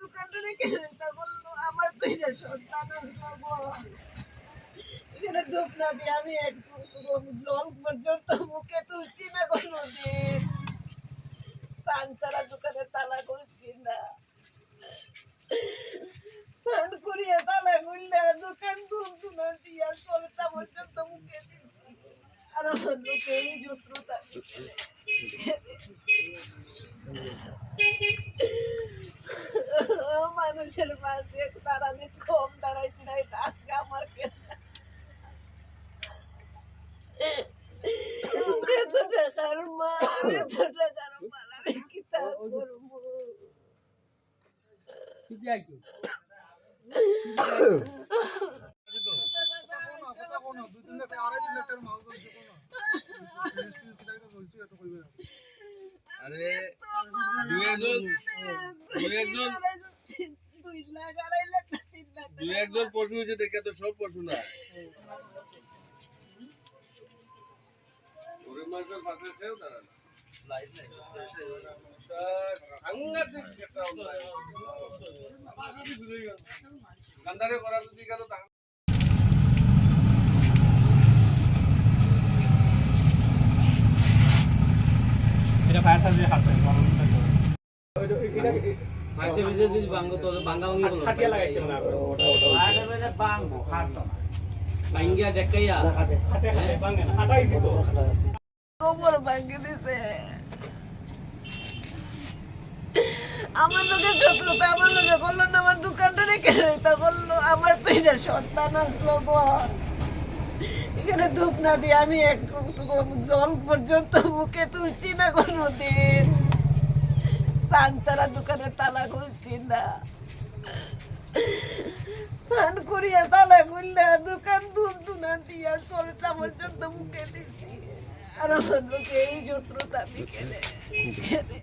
দোকানটা রেখে তা বললো আমার তো এটা সস্তা না এখানে ধূপ না দিয়ে আমি একটু জল পর্যন্ত মুখে তুলছি না কোনোদিন স্নান ছাড়া দোকানে তালা করছি না স্নান করিয়ে তালা করলে দোকান ধূপ না দিয়া জলটা পর্যন্ত মুখে দিচ্ছি আর আমার লোকে এই যন্ত্রতা মানুষের মাঝে তারা কম দাঁড়াইছি না এটা আজকে আমার টাকার মাল টাকার মাল আমি কি তা করবো আরে দুই একজন পশু হয়েছে দেখে তো সব পশু না গান্ধারে করা যদি গেল এটা ফায়ার সার্ভিসে হাতে মাঝে ভিজে যদি বাঙ্গো তো বাঙ্গা ভাঙি বলো খাটিয়া লাগাইছে না ফায়ার সার্ভিসে বাঙ্গো হাঁটতো না বাঙ্গিয়া দেখাইয়া বাঙ্গে না হাঁটাইছি তো গোবর ভাঙে দিছে আমার লোকের শত্রুতা আমার লোকে করলো না আমার দোকানটা রেখে তা করলো আমার তো এটা সন্তান আসলো এখানে ধূপ না দিয়ে আমি একটু জল পর্যন্ত মুখে তুলছি না কোনোদিন স্নান ছাড়া দোকানে তালা খুলছি না স্নান করিয়া তালা খুললে দোকান ধূপ না দিয়া জলটা পর্যন্ত মুখে দিচ্ছি আর আমার লোকে এই শত্রুতা দিকে